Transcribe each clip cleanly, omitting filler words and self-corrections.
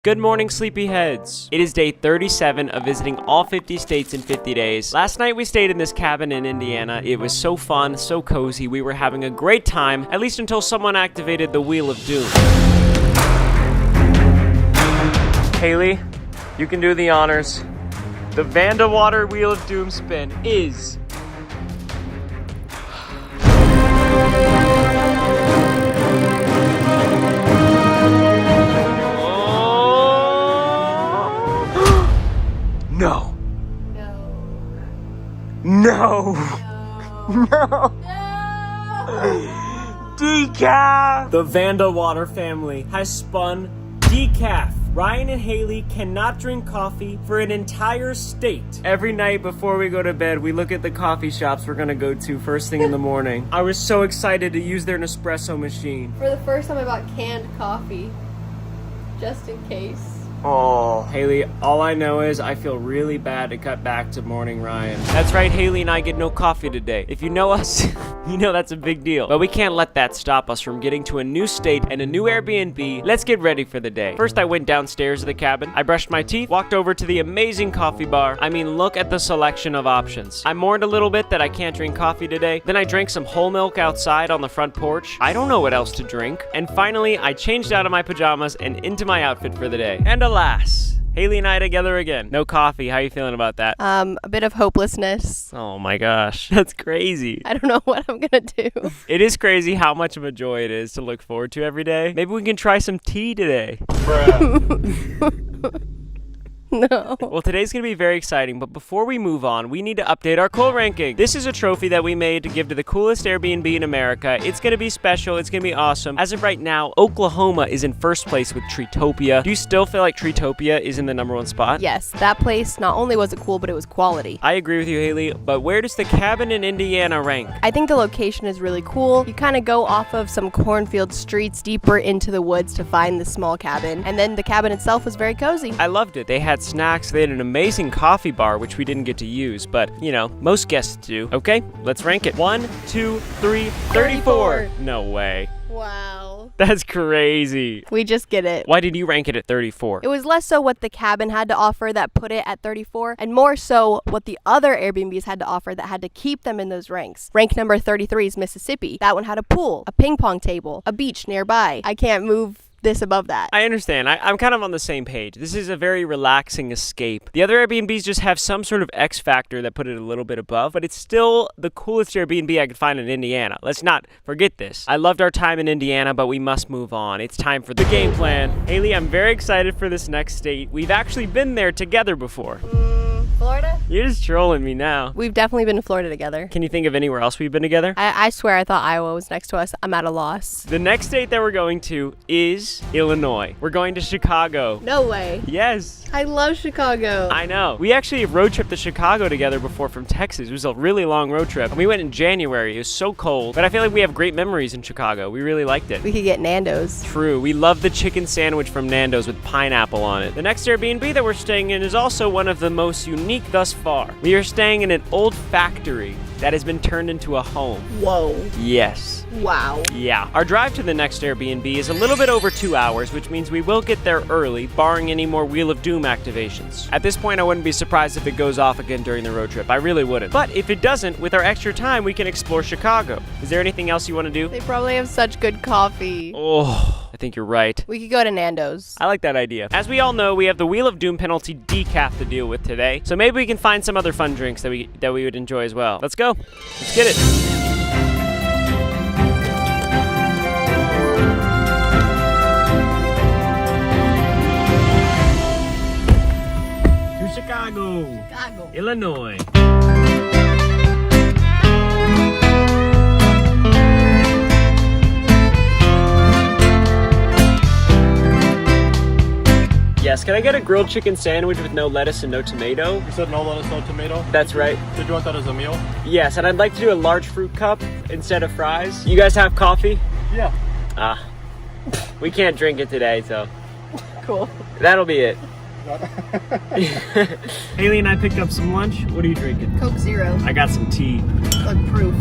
Good morning, sleepyheads. It is day 37 of visiting all 50 states in 50 days. Last night we stayed in this cabin in Indiana. It was so fun, so cozy. We were having a great time, at least until someone activated the Wheel of Doom. Haley, you can do the honors. The Vandewater Wheel of Doom spin is... No. No. No. Decaf! The Vandewater family has spun decaf. Ryan and Haley cannot drink coffee for an entire state. Every night before we go to bed, we look at the coffee shops we're gonna go to first thing in the morning. I was so excited to use their Nespresso machine. For the first time I bought canned coffee, just in case. Oh, Haley, all I know is I feel really bad to cut back to morning Ryan. That's right, Haley and I get no coffee today. If you know us, you know that's a big deal. But we can't let that stop us from getting to a new state and a new Airbnb. Let's get ready for the day. First, I went downstairs to the cabin. I brushed my teeth, walked over to the amazing coffee bar. I mean, look at the selection of options. I mourned a little bit that I can't drink coffee today. Then I drank some whole milk outside on the front porch. I don't know what else to drink. And finally, I changed out of my pajamas and into my outfit for the day. And alas, Haley and I together again. No coffee. How you feeling about that? A bit of hopelessness. Oh my gosh, that's crazy. I don't know what I'm gonna do. It is crazy how much of a joy it is to look forward to every day. Maybe we can try some tea today. No. Well, today's gonna be very exciting, but before we move on, we need to update our cool ranking. This is a trophy that we made to give to the coolest Airbnb in America. It's gonna be special, it's gonna be awesome. As of right now, Oklahoma is in first place with Treetopia. Do you still feel like Treetopia is in the #1 spot? Yes, that place, not only was it cool, but it was quality. I agree with you, Haley, but where does the cabin in Indiana rank? I think the location is really cool. You kind of go off of some cornfield streets deeper into the woods to find the small cabin, and then the cabin itself was very cozy. I loved it. They had snacks, they had an amazing coffee bar, which we didn't get to use, but, you know, most guests do. Okay, let's rank it. 1, 2, 3, 34. No way. Wow. That's crazy. We just get it. Why did you rank it at 34? It was less so what the cabin had to offer that put it at 34, and more so what the other Airbnbs had to offer that had to keep them in those ranks. Rank number 33 is Mississippi. That one had a pool, a ping pong table, a beach nearby. I can't move this above that. I understand. I'm kind of on the same page. This is a very relaxing escape. The other Airbnbs just have some sort of X factor that put it a little bit above, but it's still the coolest Airbnb I could find in Indiana. Let's not forget this. I loved our time in Indiana, but we must move on. It's time for the game plan. Haley, I'm very excited for this next state. We've actually been there together before. Florida? You're just trolling me now. We've definitely been to Florida together. Can you think of anywhere else we've been together? I swear I thought Iowa was next to us. I'm at a loss. The next state that we're going to is Illinois. We're going to Chicago. No way. Yes. I love Chicago. I know. We actually road tripped to Chicago together before from Texas. It was a really long road trip. And we went in January. It was so cold. But I feel like we have great memories in Chicago. We really liked it. We could get Nando's. True. We love the chicken sandwich from Nando's with pineapple on it. The next Airbnb that we're staying in is also one of the most unique thus far. We are staying in an old factory that has been turned into a home. Whoa. Yes. Wow. Yeah. Our drive to the next Airbnb is a little bit over 2 hours, which means we will get there early, barring any more Wheel of Doom activations. At this point, I wouldn't be surprised if it goes off again during the road trip. I really wouldn't. But if it doesn't, with our extra time, we can explore Chicago. Is there anything else you want to do? They probably have such good coffee. Oh, I think you're right. We could go to Nando's. I like that idea. As we all know, we have the Wheel of Doom penalty decaf to deal with today, so maybe we can find some other fun drinks that we would enjoy as well. Let's go. Let's get it. To Chicago, Illinois. Yes, can I get a grilled chicken sandwich with no lettuce and no tomato? You said no lettuce, no tomato? That's right. Did you want that as a meal? Yes, and I'd like to do a large fruit cup instead of fries. You guys have coffee? Yeah. Ah, we can't drink it today, so Cool. that'll be it. Haley and I picked up some lunch. What are you drinking? Coke Zero. I got some tea. Like proof.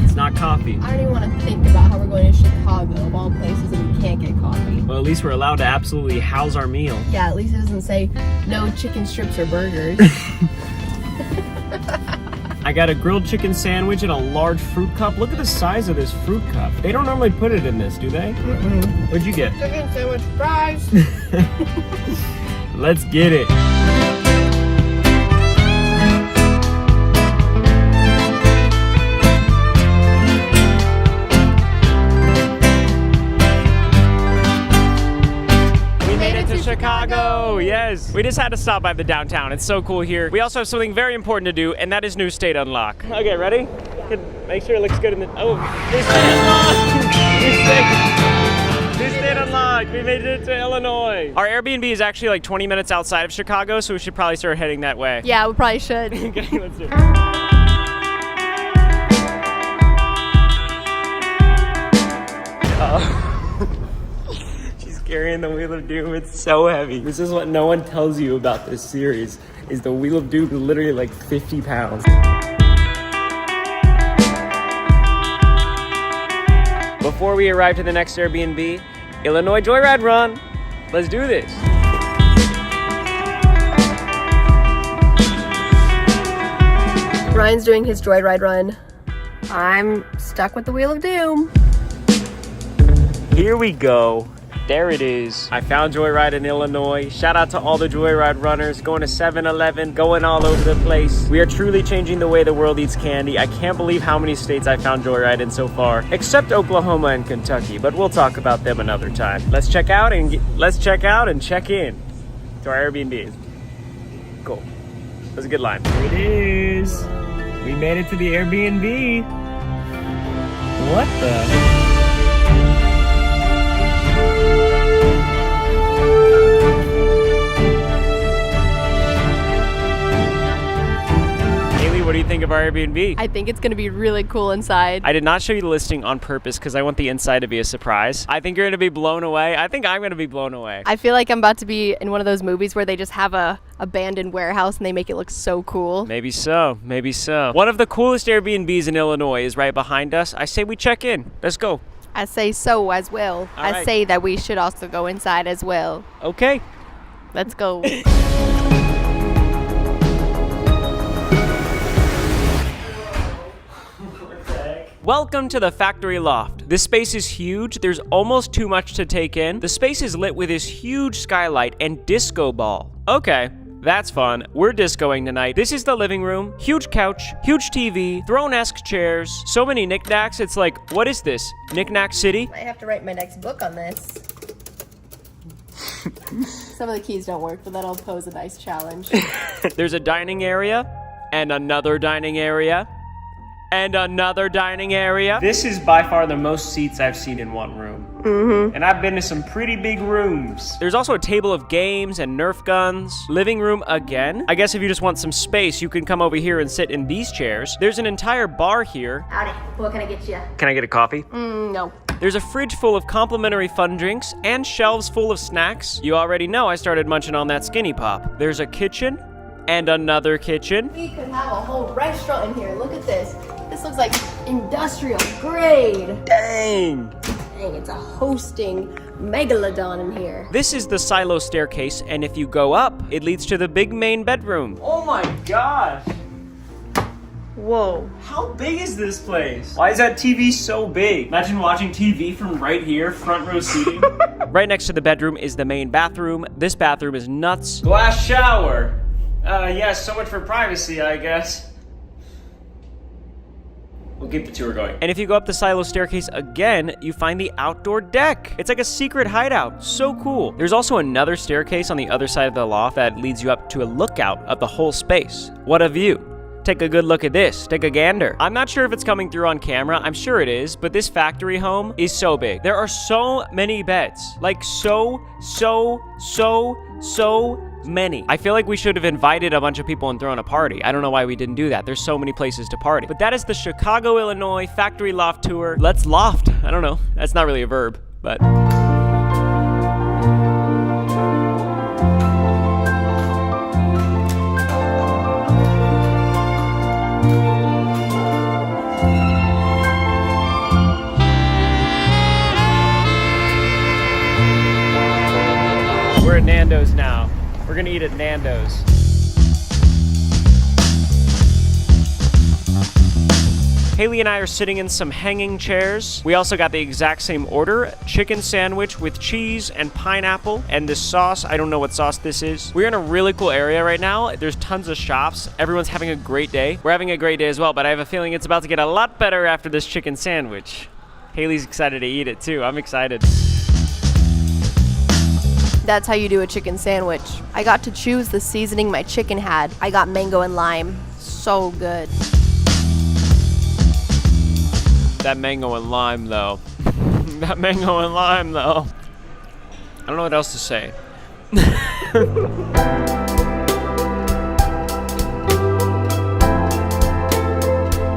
It's not got coffee. I don't even want to think about how we're going to Chicago, of all places, and we can't get coffee. Well, at least we're allowed to absolutely house our meal. Yeah, at least it doesn't say no chicken strips or burgers. I got a grilled chicken sandwich and a large fruit cup. Look at the size of this fruit cup. They don't normally put it in this, do they? Mm-mm. What'd you get? Chicken sandwich, fries. Let's get it. Chicago, yes. We just had to stop by the downtown. It's so cool here. We also have something very important to do, and that is new state unlock. Okay, ready? Make sure it looks good in the. Oh, new state unlocked. New state unlocked. We made it to Illinois. Our Airbnb is actually like 20 minutes outside of Chicago, so we should probably start heading that way. Yeah, we probably should. Okay, let's do it. Carrying the Wheel of Doom, it's so heavy. This is what no one tells you about this series, is the Wheel of Doom is literally like 50 pounds. Before we arrive to the next Airbnb, Illinois Joyride Run. Let's do this. Ryan's doing his Joyride run. I'm stuck with the Wheel of Doom. Here we go. There it is. I found Joyride in Illinois. Shout out to all the Joyride runners going to 7-Eleven, going all over the place. We are truly changing the way the world eats candy. I can't believe how many states I found Joyride in so far, except Oklahoma and Kentucky, but we'll talk about them another time. Let's check out and check in to our Airbnb. Cool. That was a good line. Here it is. We made it to the Airbnb. What the? What do you think of our Airbnb? I think it's going to be really cool inside. I did not show you the listing on purpose because I want the inside to be a surprise. I think you're going to be blown away. I think I'm going to be blown away. I feel like I'm about to be in one of those movies where they just have a abandoned warehouse and they make it look so cool. Maybe so. Maybe so. One of the coolest Airbnbs in Illinois is right behind us. I say we check in. Let's go. I say so as well. All I right. say that we should also go inside as well. Okay. Let's go. Welcome to the factory loft. This space is huge. There's almost too much to take in. The space is lit with this huge skylight and disco ball. Okay, that's fun. We're discoing tonight. This is the living room. Huge couch, huge TV, throne-esque chairs, so many knickknacks. It's like, what is this? Knickknack City? I have to write my next book on this. Some of the keys don't work, but that'll pose a nice challenge. There's a dining area and another dining area. And another dining area. This is by far the most seats I've seen in one room. Mm-hmm. And I've been to some pretty big rooms. There's also a table of games and Nerf guns. Living room again. I guess if you just want some space, you can come over here and sit in these chairs. There's an entire bar here. Howdy, what can I get you? Can I get a coffee? No. There's a fridge full of complimentary fun drinks and shelves full of snacks. You already know I started munching on that Skinny Pop. There's a kitchen and another kitchen. We could have a whole restaurant in here. Look at this. This looks like industrial grade. Dang! Dang, it's a hosting megalodon in here. This is the silo staircase, and if you go up, it leads to the big main bedroom. Oh my gosh! Whoa. How big is this place? Why is that TV so big? Imagine watching TV from right here, front row seating. Right next to the bedroom is the main bathroom. This bathroom is nuts. Glass shower. Yeah, so much for privacy, I guess. We'll keep the tour going. And if you go up the silo staircase again, you find the outdoor deck. It's like a secret hideout. So cool. There's also another staircase on the other side of the loft that leads you up to a lookout of the whole space. What a view. Take a good look at this. Take a gander. I'm not sure if it's coming through on camera. I'm sure it is, but this factory home is so big. There are so many beds. Like so many. I feel like we should have invited a bunch of people and thrown a party. I don't know why we didn't do that. There's so many places to party. But that is the Chicago, Illinois factory loft tour. Let's loft. I don't know. That's not really a verb, but... We're at Nando's now. We're gonna eat at Nando's. Haley and I are sitting in some hanging chairs. We also got the exact same order, chicken sandwich with cheese and pineapple, and this sauce, I don't know what sauce this is. We're in a really cool area right now. There's tons of shops. Everyone's having a great day. We're having a great day as well, but I have a feeling it's about to get a lot better after this chicken sandwich. Haley's excited to eat it too. I'm excited. That's how you do a chicken sandwich. I got to choose the seasoning my chicken had. I got mango and lime. So good. That mango and lime, though. That mango and lime, though. I don't know what else to say.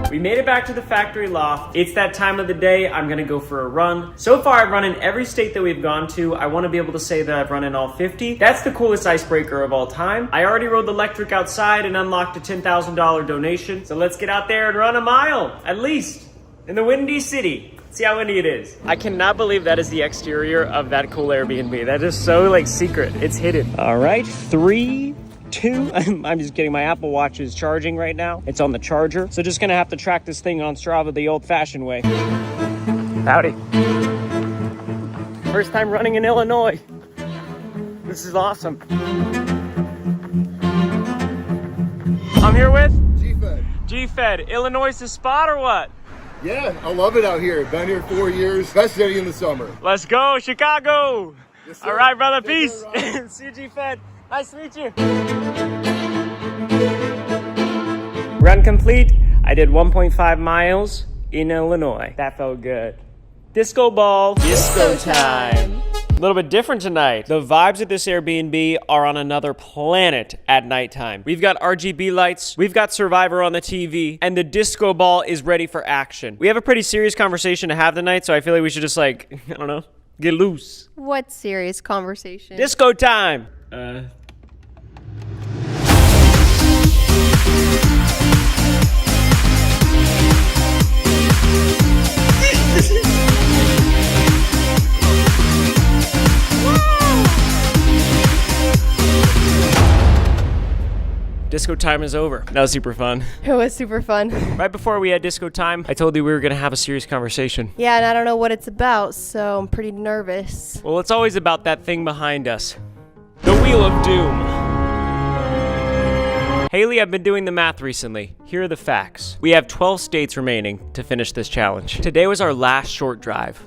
We made it back to the factory loft. It's that time of the day. I'm gonna go for a run. So far, I've run in every state that we've gone to. I wanna be able to say that I've run in all 50. That's the coolest icebreaker of all time. I already rode the electric outside and unlocked a $10,000 donation. So let's get out there and run a mile, at least, in the Windy City. See how windy it is. I cannot believe that is the exterior of that cool Airbnb. That is so like secret. It's hidden. All right, 3, 2. I'm just kidding. My Apple Watch is charging right now. It's on the charger. So just gonna have to track this thing on Strava the old-fashioned way. Howdy. First time running in Illinois. This is awesome. I'm here with G-Fed. G-Fed. Illinois is the spot or what? Yeah, I love it out here. Been here 4 years. Best city in the summer. Let's go, Chicago. Yes, sir. All right, brother. Take Peace. care, Ryan. See you, G-Fed. Nice to meet you. Run complete. I did 1.5 miles in Illinois. That felt good. Disco ball. Disco time. A little bit different tonight. The vibes at this Airbnb are on another planet at nighttime. We've got RGB lights, we've got Survivor on the TV, and the disco ball is ready for action. We have a pretty serious conversation to have tonight, so I feel like we should just like, I don't know, get loose. What serious conversation? Disco time. Disco time is over. That was super fun. It was super fun. Right before we had disco time, I told you we were gonna have a serious conversation. Yeah, and I don't know what it's about, so I'm pretty nervous. Well, it's always about that thing behind us. The Wheel of Doom. Haley, I've been doing the math recently. Here are the facts. We have 12 states remaining to finish this challenge. Today was our last short drive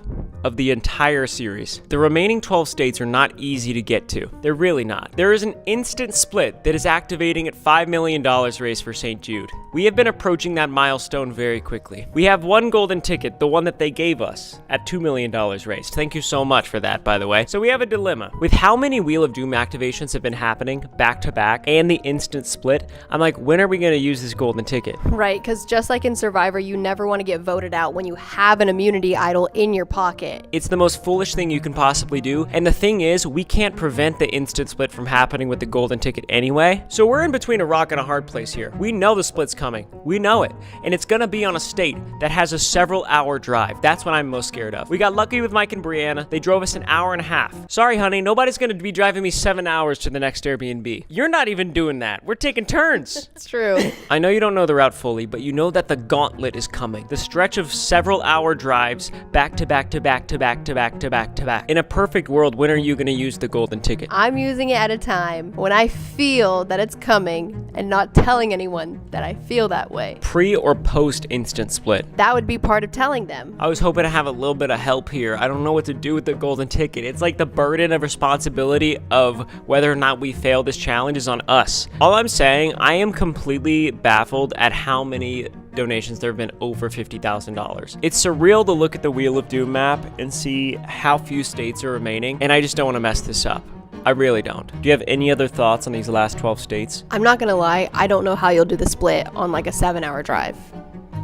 of the entire series. The remaining 12 states are not easy to get to. They're really not. There is an instant split that is activating at $5 million race for St. Jude. We have been approaching that milestone very quickly. We have one golden ticket, the one that they gave us, at $2 million raised. Thank you so much for that, by the way. So we have a dilemma. With how many Wheel of Doom activations have been happening back to back and the instant split, I'm like, when are we gonna use this golden ticket? Right, because just like in Survivor, you never want to get voted out when you have an immunity idol in your pocket. It's the most foolish thing you can possibly do, and the thing is, we can't prevent the instant split from happening with the golden ticket anyway, so we're in between a rock and a hard place here. We know the split's coming. We know it, and it's gonna be on a state that has a several-hour drive. That's what I'm most scared of. We got lucky with Mike and Brianna. They drove us an hour and a half. Sorry, honey, nobody's gonna be driving me 7 hours to the next Airbnb. You're not even doing that. We're taking turns. It's true. I know you don't know the route fully, but you know that the gauntlet is coming. The stretch of several-hour drives back to back to back to back to back to back to back. In a perfect world, when are you gonna use the golden ticket? I'm using it at a time when I feel that it's coming and not telling anyone that I feel that way. Pre or post instant split? That would be part of telling them. I was hoping to have a little bit of help here. I don't know what to do with the golden ticket. It's like the burden of responsibility of whether or not we fail this challenge is on us. All I'm saying, I am completely baffled at how many donations there have been over $50,000. It's surreal to look at the Wheel of Doom map and see how few states are remaining, and I just don't want to mess this up. I really don't. Do you have any other thoughts on these last 12 states? I'm not gonna lie, I don't know how you'll do the split on like a 7-hour drive.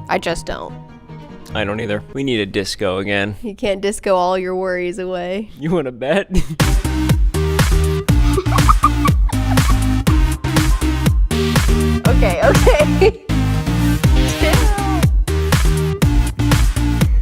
I just don't. I don't either. We need a disco again. You can't disco all your worries away. You want to bet? Okay.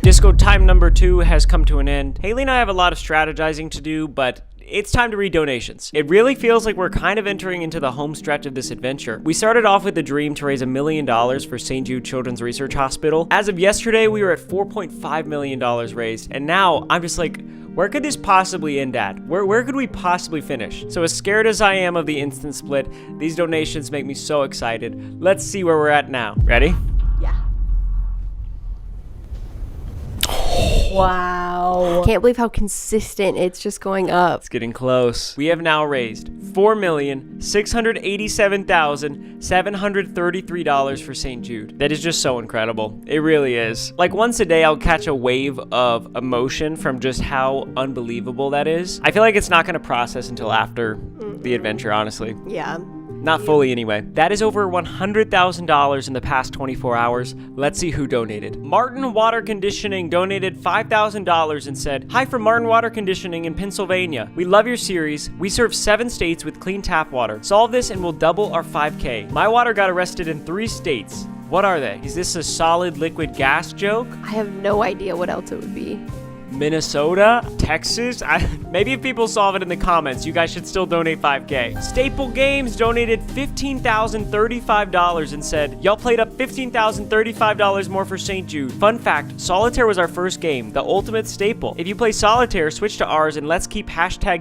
Disco time number 2 has come to an end. Haley and I have a lot of strategizing to do, but it's time to read donations. It really feels like we're kind of entering into the home stretch of this adventure. We started off with the dream to raise $1 million for St. Jude Children's Research Hospital. As of yesterday, we were at $4.5 million raised, and now I'm just like, where could this possibly end at? Where could we possibly finish? So as scared as I am of the instant split, these donations make me so excited. Let's see where we're at now. Ready? Yeah. Wow. Can't believe how consistent it's just going up. It's getting close. We have now raised $4,687,733 for St. Jude. That is just so incredible. It really is. Like once a day, I'll catch a wave of emotion from just how unbelievable that is. I feel like it's not going to process until after the adventure, honestly. Yeah. Not fully anyway. That is over $100,000 in the past 24 hours. Let's see who donated. Martin Water Conditioning donated $5,000 and said, "Hi from Martin Water Conditioning in Pennsylvania. We love your series. We serve 7 states with clean tap water. Solve this and we'll double our 5K. My water got arrested in 3 states. What are they? Is this a solid liquid gas joke? I have no idea what else it would be. Minnesota? Texas? Maybe if people solve it in the comments, you guys should still donate 5K. Staple Games donated $15,035 and said, y'all played up $15,035 more for St. Jude. Fun fact, Solitaire was our first game, the ultimate staple. If you play Solitaire, switch to ours and let's keep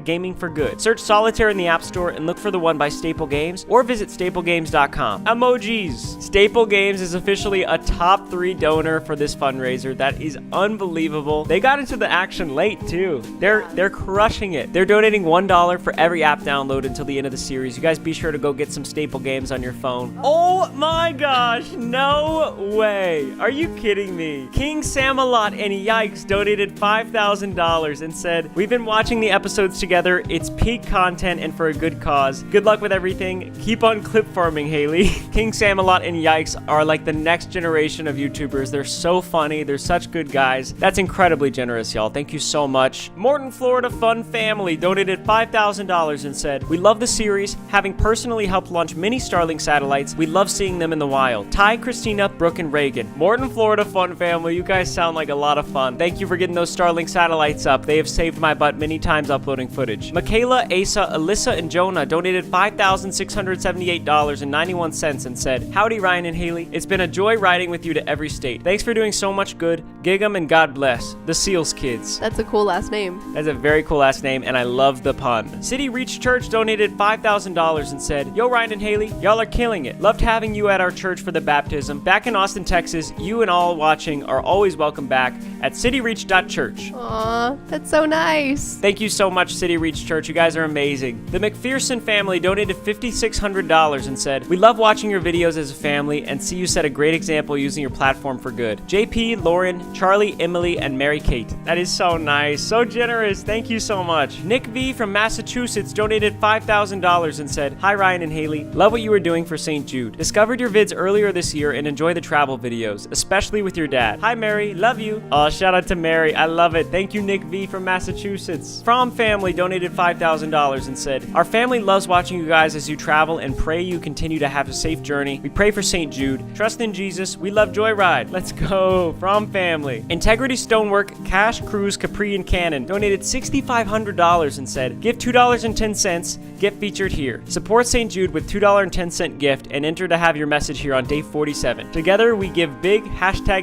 #gaming for good. Search Solitaire in the App Store and look for the one by Staple Games or visit staplegames.com. Emojis. Staple Games is officially a top 3 donor for this fundraiser. That is unbelievable. They got into the action late too. They're crushing it. They're donating $1 for every app download until the end of the series. You guys be sure to go get some Staple Games on your phone. Oh my gosh, no way. Are you kidding me? King Samalot and Yikes donated $5,000 and said, "We've been watching the episodes together. It's peak content and for a good cause. Good luck with everything. Keep on clip farming, Haley." King Samalot and Yikes are like the next generation of YouTubers. They're so funny. They're such good guys. That's incredibly generous, y'all. Thank you so much. Morton, Florida Fun Family donated $5,000 and said, "We love the series. Having personally helped launch many Starlink satellites, we love seeing them in the wild. Ty, Christina, Brooke, and Reagan." Morton, Florida Fun Family, you guys sound like a lot of fun. Thank you for getting those Starlink satellites up. They have saved my butt many times uploading footage. Michaela, Asa, Alyssa, and Jonah donated $5,678.91 and said, "Howdy, Ryan and Haley. It's been a joy riding with you to every state. Thanks for doing so much good. Gig 'em and God bless. The Seals Kids." That's a cool last name. That's a very cool last name, and I love the pun. City Reach Church donated $5,000 and said, "Yo, Ryan and Haley, y'all are killing it. Loved having you at our church for the baptism. Back in Austin, Texas, you and all watching are always welcome back at cityreach.church." Aw, that's so nice. Thank you so much, City Reach Church. You guys are amazing. The McPherson family donated $5,600 and said, "We love watching your videos as a family and see you set a great example using your platform for good. JP, Lauren, Charlie, Emily, and Mary Kate." That is so nice. So generous. Thank you so much. Nick V from Massachusetts donated $5,000 and said, "Hi, Ryan and Haley. Love what you were doing for St. Jude. Discovered your vids earlier this year and enjoy the travel videos, especially with your dad. Hi, Mary. Love you." Oh, shout out to Mary. I love it. Thank you, Nick V from Massachusetts. From Family donated $5,000 and said, "Our family loves watching you guys as you travel and pray you continue to have a safe journey. We pray for St. Jude. Trust in Jesus. We love Joyride." Let's go. From Family. Integrity Stonework, Cash, Cruz, Capri, and Cannon donated $6,500 and said, "Give $2.10. Gift featured here. Support St. Jude with $2.10 gift and enter to have your message here on day 47. Together we give big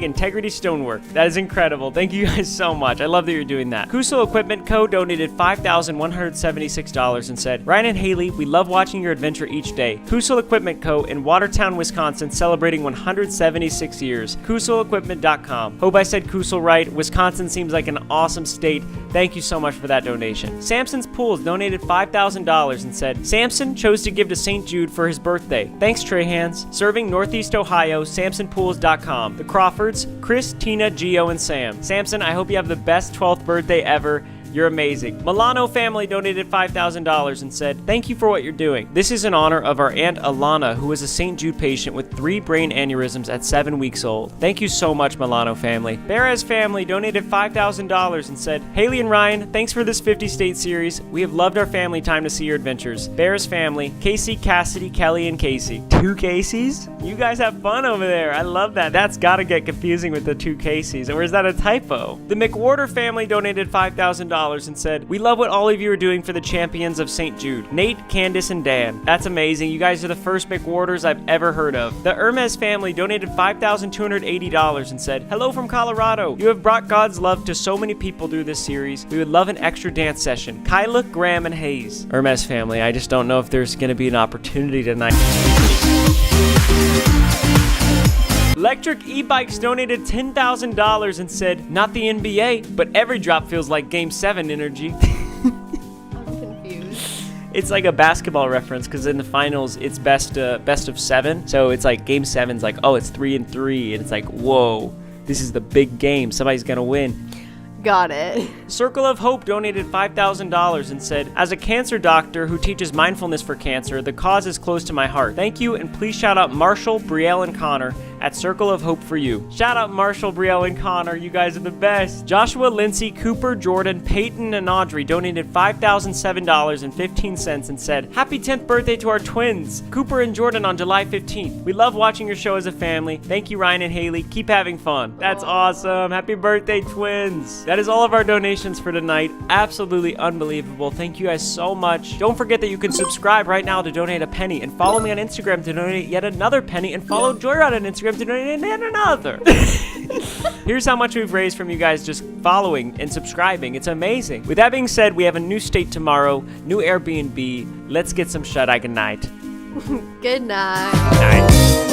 #Integrity Stonework." That is incredible. Thank you guys so much. I love that you're doing that. Kusel Equipment Co. donated $5,176 and said, "Ryan and Haley, we love watching your adventure each day. Kusel Equipment Co. in Watertown, Wisconsin, celebrating 176 years. KuselEquipment.com. Hope I said Kusel right. Wisconsin seems like an awesome state. Thank you so much for that donation. Samson's Pools donated $5,000 and said, "Samson chose to give to St. Jude for his birthday. Thanks, Trahans. Serving Northeast Ohio, SamsonPools.com. The Crawfords, Chris, Tina, Gio, and Sam. Samson, I hope you have the best 12th birthday ever. You're amazing." Milano family donated $5,000 and said, "Thank you for what you're doing. This is in honor of our Aunt Alana, who was a St. Jude patient with 3 brain aneurysms at 7 weeks old." Thank you so much, Milano family. Perez family donated $5,000 and said, "Haley and Ryan, thanks for this 50-state series. We have loved our family time to see your adventures. Bears family, Casey, Cassidy, Kelly, and Casey." 2 Caseys? You guys have fun over there. I love that. That's gotta get confusing with the 2 Caseys. Or is that a typo? The McWhorter family donated $5,000 $1,000 and said, "We love what all of you are doing for the champions of St. Jude. Nate, Candace, and Dan. That's amazing. You guys are the first McWarders I've ever heard of." The Hermes family donated $5,280 and said, "Hello from Colorado. You have brought God's love to so many people through this series. We would love an extra dance session. Kyla, Graham, and Hayes." Hermes family, I just don't know if there's going to be an opportunity tonight. Electric e-bikes donated $10,000 and said, "Not the NBA, but every drop feels like Game 7 energy." I'm confused. It's like a basketball reference because in the finals it's best of 7. So it's like Game 7's like, oh, it's 3-3, and it's like, whoa, this is the big game. Somebody's gonna win. Got it. Circle of Hope donated $5,000 and said, "As a cancer doctor who teaches mindfulness for cancer, the cause is close to my heart. Thank you, and please shout out Marshall, Brielle, and Connor at Circle of Hope for you." Shout out Marshall, Brielle, and Connor. You guys are the best. Joshua, Lindsay, Cooper, Jordan, Peyton, and Audrey donated $5,007.15 and said, "Happy 10th birthday to our twins, Cooper and Jordan, on July 15th. We love watching your show as a family. Thank you, Ryan and Haley. Keep having fun." That's awesome. Happy birthday, twins. That is all of our donations for tonight. Absolutely unbelievable. Thank you guys so much. Don't forget that you can subscribe right now to donate a penny, and follow me on Instagram to donate yet another penny, and follow Joyride on Instagram to donate yet another. Here's how much we've raised from you guys just following and subscribing. It's amazing. With that being said, we have a new state tomorrow, new Airbnb. Let's get some shut-eye. Good night. Good night. Night.